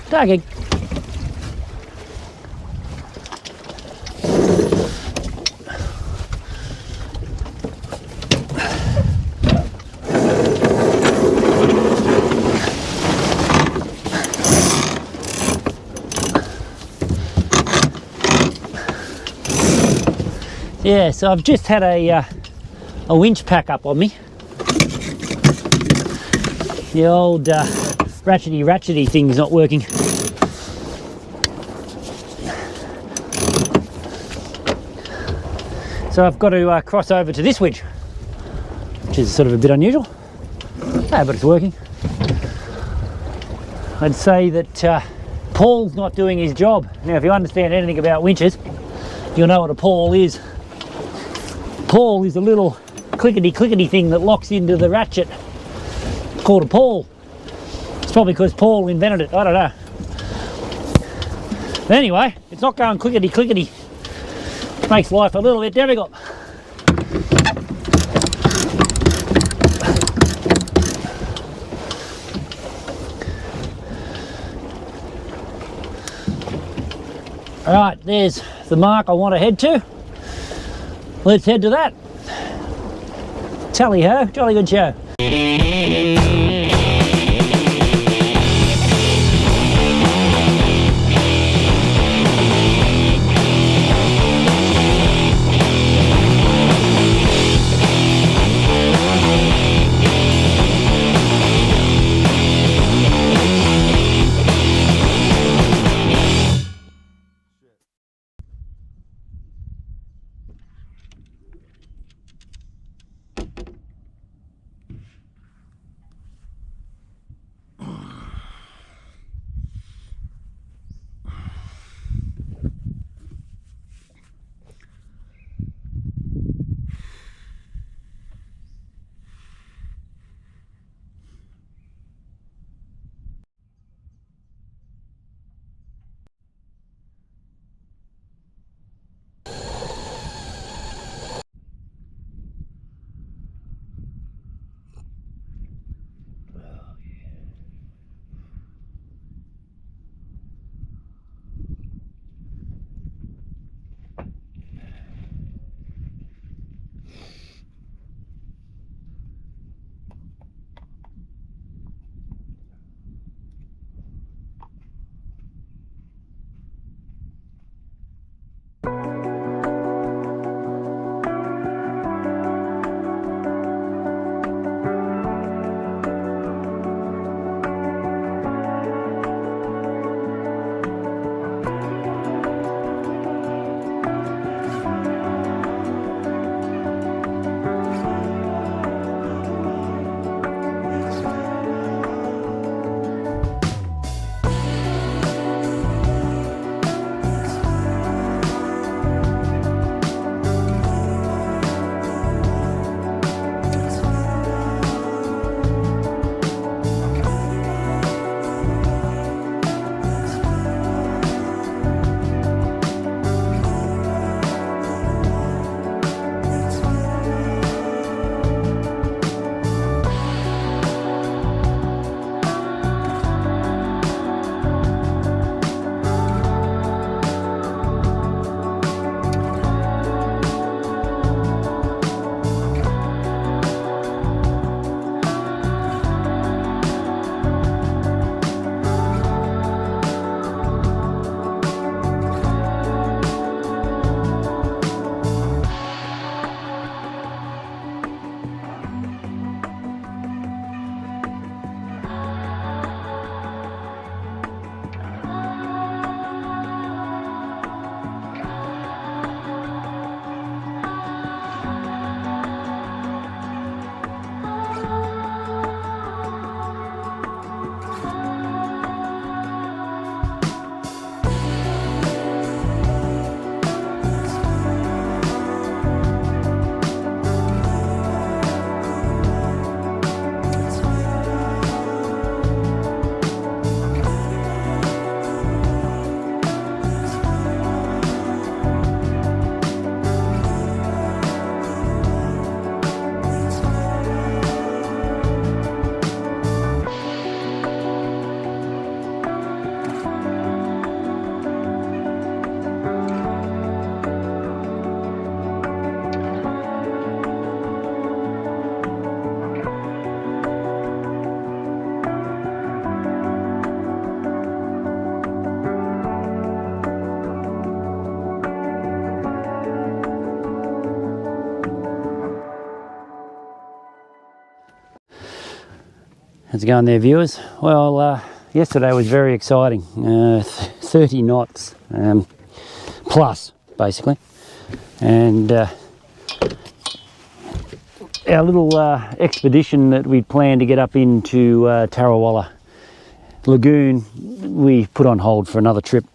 Tagging. Yeah, so I've just had a winch pack up on me. The old ratchety thing's not working. So I've got to cross over to this winch, which is sort of a bit unusual. But it's working. I'd say that Paul's not doing his job. Now, if you understand anything about winches, you'll know what a pawl is. Pawl is a little clickety thing that locks into the ratchet. It's called a pawl. It's probably because Paul invented it, I don't know. But anyway, it's not going clickety. Makes life a little bit difficult. Alright, there's the mark I want to head to. Let's head to that. Tally-ho, jolly good show. How's it going there, viewers? Well, yesterday was very exciting. 30 knots plus, basically. And our little expedition that we'd planned to get up into Tarawalla Lagoon, we put on hold for another trip.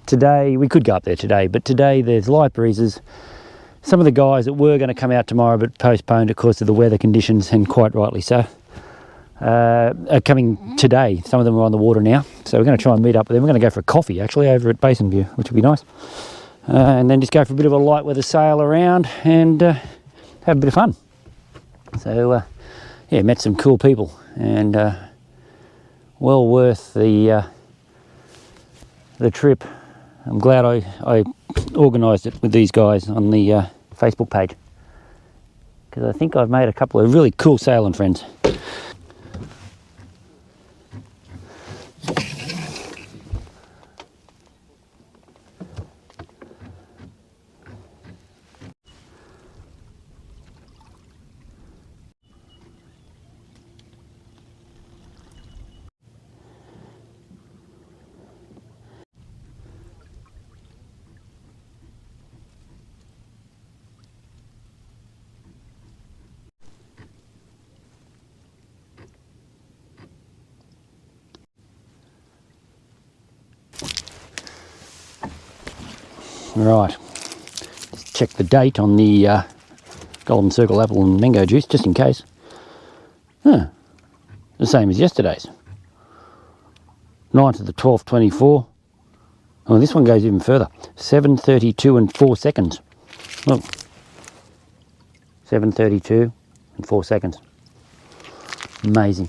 Today, we could go up there today, but today there's light breezes. Some of the guys that were going to come out tomorrow but postponed because of the weather conditions, and quite rightly so, are coming today. Some of them are on the water now, so we're going to try and meet up with them. We're going to go for a coffee actually over at Basin View, which will be nice, and then just go for a bit of a light weather sail around and have a bit of fun. So yeah, met some cool people, and well worth the trip. I'm glad I organised it with these guys on the Facebook page, because I think I've made a couple of really cool sailing friends. Right, just check the date on the Golden Circle apple and mango juice, just in case. The same as yesterday's. 9th of the 12th, 24. Oh, this one goes even further. 7:32 and 4 seconds. Oh, 7:32 and 4 seconds. Amazing.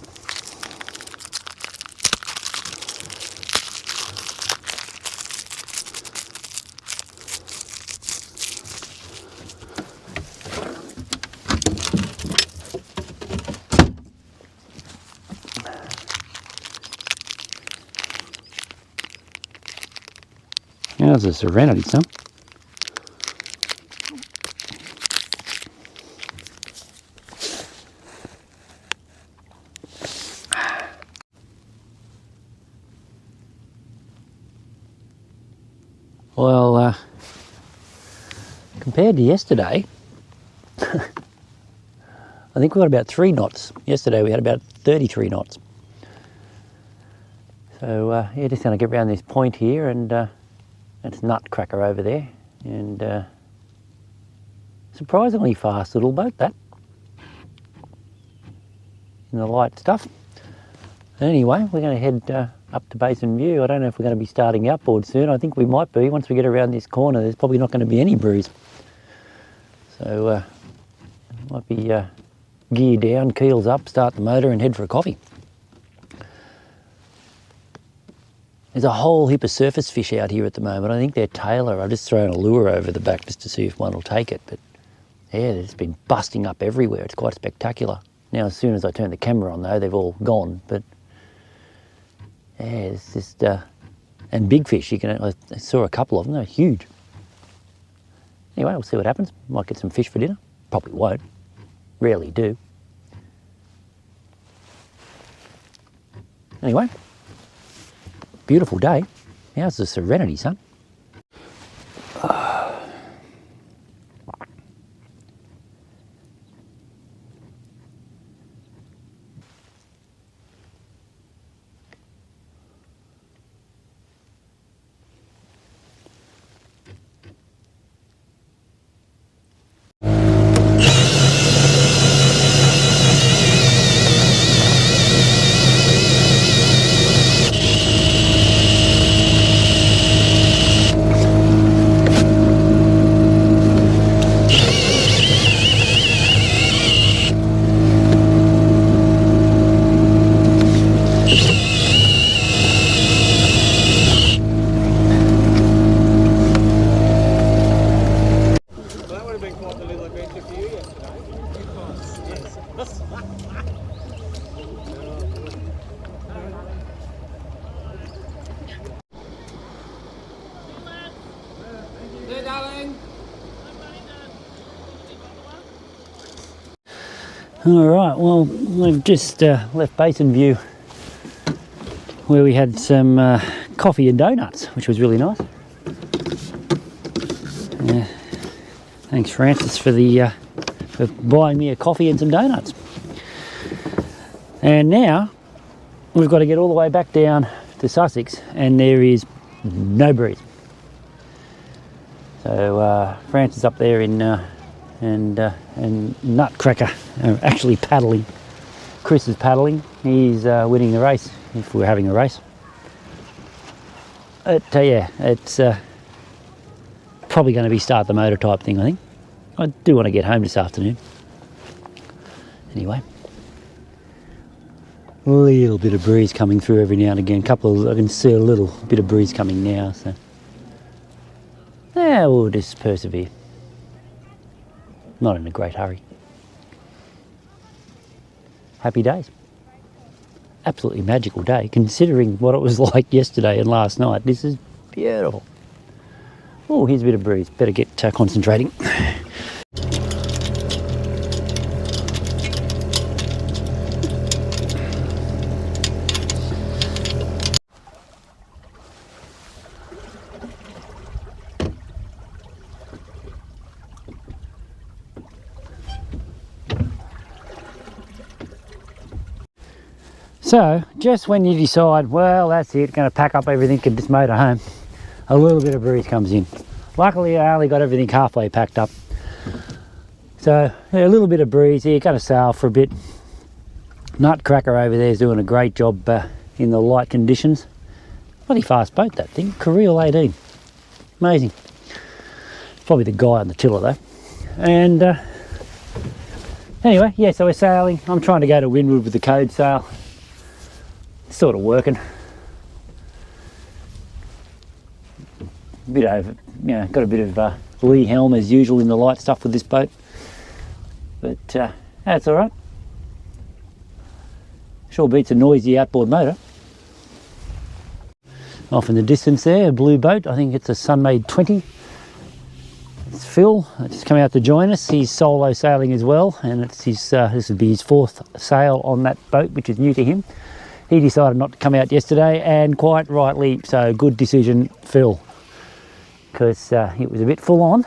How's the Serenity, son? Well, compared to yesterday, I think we got about 3 knots. Yesterday we had about 33 knots. So yeah, just going to get around this point here, and that's Nutcracker over there, and surprisingly fast little boat, that, in the light stuff. Anyway, we're going to head up to Basin View. I don't know if we're going to be starting outboard soon. I think we might be. Once we get around this corner, there's probably not going to be any breeze. So might be gear down, keels up, start the motor and head for a coffee. There's a whole heap of surface fish out here at the moment. I think they're tailor. I've just thrown a lure over the back just to see if one will take it. But yeah, it's been busting up everywhere. It's quite spectacular. Now, as soon as I turn the camera on, though, they've all gone. But yeah, it's just and big fish. I saw a couple of them. They're huge. Anyway, we'll see what happens. Might get some fish for dinner. Probably won't. Rarely do. Anyway. Beautiful day. How's the Serenity, son? Alright, well, we've just left Basin View where we had some coffee and donuts, which was really nice. Thanks Francis for buying me a coffee and some donuts. And now we've got to get all the way back down to Sussex, and there is no breeze. So Francis up there and Nutcracker are actually paddling. Chris is paddling. He's winning the race, if we're having a race. Yeah, it's probably going to be start the motor type thing, I think. I do want to get home this afternoon. Anyway, a little bit of breeze coming through every now and again. I can see a little bit of breeze coming now, so yeah, we'll just persevere. Not in a great hurry. Happy days. Absolutely magical day, considering what it was like yesterday and last night. This is beautiful. Oh, here's a bit of breeze. Better get concentrating. So, just when you decide, well, that's it, going to pack up everything and just motor home, a little bit of breeze comes in. Luckily, I only got everything halfway packed up. So, yeah, a little bit of breeze here, going to sail for a bit. Nutcracker over there is doing a great job in the light conditions. Bloody fast boat, that thing. Carreel 18. Amazing. Probably the guy on the tiller, though. And anyway, yeah, so we're sailing. I'm trying to go to windward with the code sail. Sort of working. Bit over, got a bit of lee helm as usual in the light stuff with this boat, but that's all right. Sure beats a noisy outboard motor. Off in the distance there, a blue boat. I think it's a Sunmade 20. It's Phil. Just come out to join us. He's solo sailing as well, and it's his. This would be his 4th sail on that boat, which is new to him. He decided not to come out yesterday, and quite rightly so. Good decision, Phil, because it was a bit full on,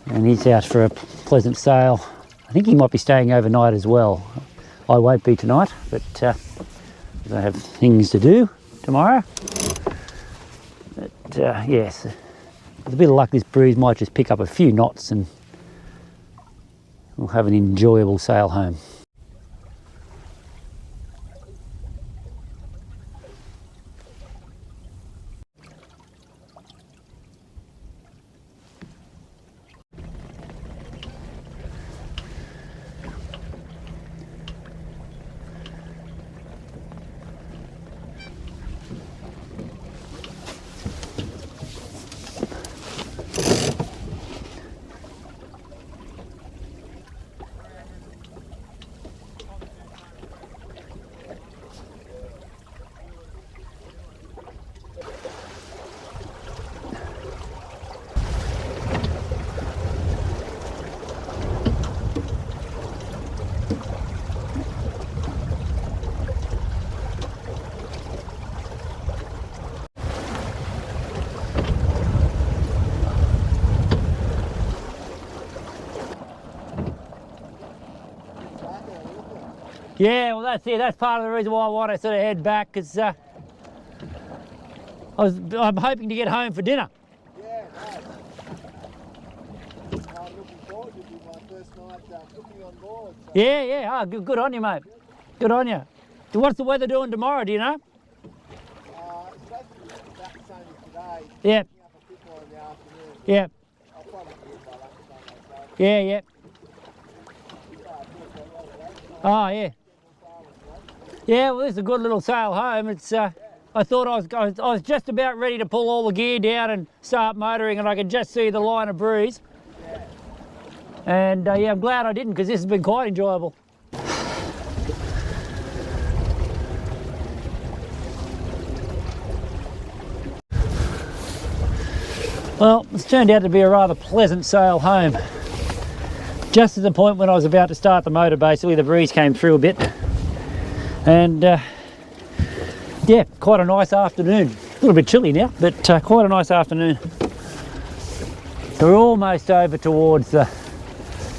and he's out for a pleasant sail. I think he might be staying overnight as well. I won't be tonight, but I have things to do tomorrow. But yes, with a bit of luck, this breeze might just pick up a few knots, and we'll have an enjoyable sail home. Yeah, well that's it. That's part of the reason why I want to sort of head back, because I'm hoping to get home for dinner. Yeah, nice. I'm looking forward to my first night cooking on board. So. Yeah. Oh, good on you, mate. Good on you. So what's the weather doing tomorrow, do you know? It's supposed to be about the same as today. Yeah. Up a bit more in the afternoon. Yeah. I'll probably be in by lunchtime. Yeah. Oh, yeah. Yeah, well, this is a good little sail home. It's. I thought I was just about ready to pull all the gear down and start motoring, and I could just see the line of breeze. Yeah. And yeah, I'm glad I didn't, because this has been quite enjoyable. Well, it's turned out to be a rather pleasant sail home. Just at the point when I was about to start the motor, basically the breeze came through a bit, and yeah, quite a nice afternoon. A little bit chilly now, but quite a nice afternoon. We're almost over towards the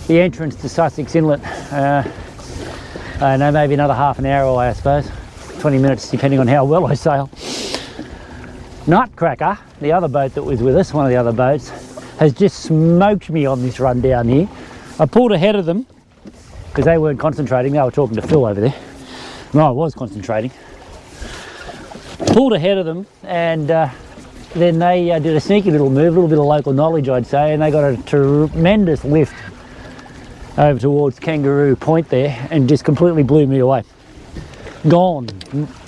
entrance to Sussex Inlet. I know, maybe another half an hour away, I suppose. 20 minutes, depending on how well I sail. Nutcracker, the other boat that was with us, one of the other boats, has just smoked me on this run down here. I pulled ahead of them because they weren't concentrating. They were talking to Phil over there. No, I was concentrating. Pulled ahead of them, and then they did a sneaky little move, a little bit of local knowledge, I'd say, and they got a tremendous lift over towards Kangaroo Point there and just completely blew me away. Gone.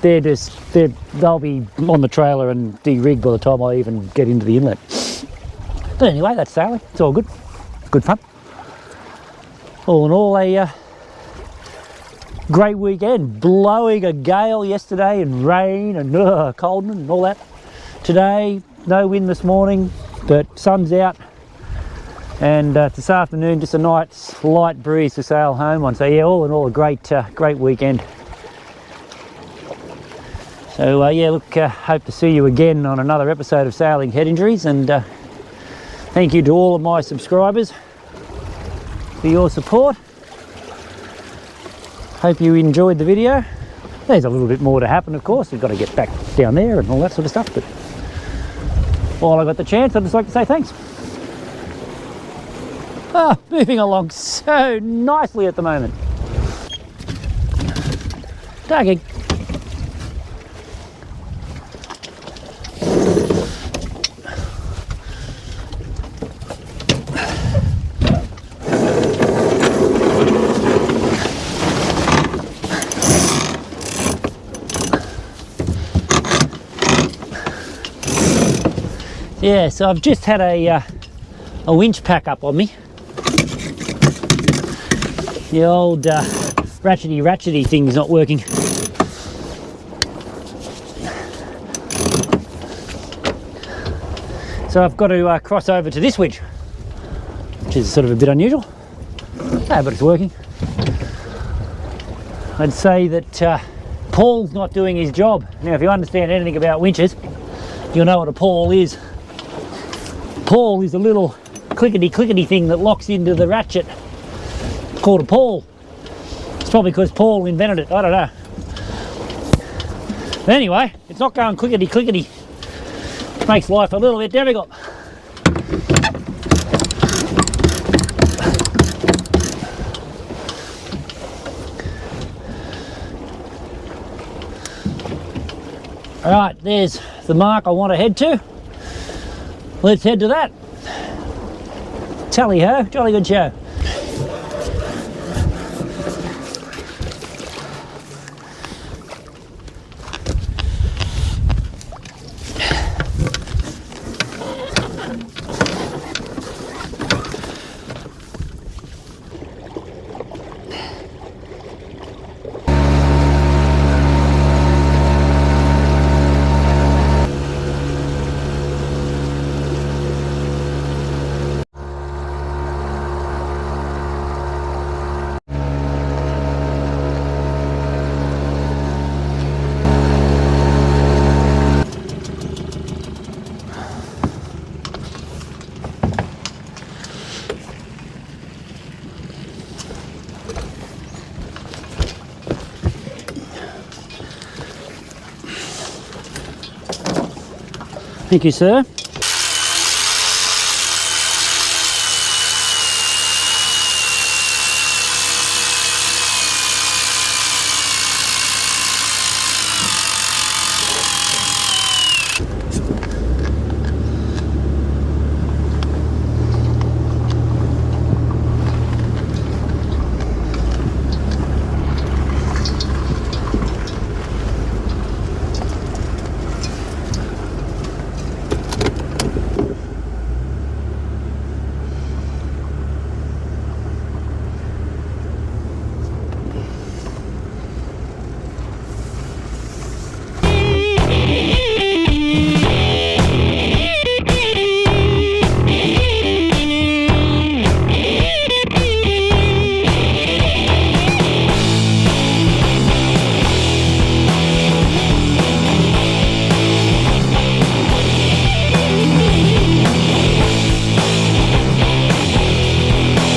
They'll be on the trailer and de-rigged by the time I even get into the inlet. But anyway, that's sailing. It's all good. Good fun. All in all, a great weekend. Blowing a gale yesterday and rain and cold and all that. Today, no wind this morning, but sun's out. And this afternoon, just a nice light breeze to sail home on. So yeah, all in all, a great weekend. So yeah, look, hope to see you again on another episode of Sailing Head Injuries, and thank you to all of my subscribers for your support. Hope you enjoyed the video. There's a little bit more to happen, of course. We've got to get back down there and all that sort of stuff, but while I got the chance, I'd just like to say thanks. Ah, moving along so nicely at the moment. Tagging. Yeah, so I've just had a winch pack up on me. The old ratchety thing's not working. So I've got to cross over to this winch, which is sort of a bit unusual. Ah, but it's working. I'd say that Paul's not doing his job. Now, if you understand anything about winches, you'll know what a pawl is. Pawl is a little clickety thing that locks into the ratchet. It's called a pawl. It's probably because Paul invented it, I don't know. But anyway, it's not going clickety. It makes life a little bit difficult. Alright, there's the mark I want to head to. Let's head to that. Tally-ho, jolly good show. Thank you, sir.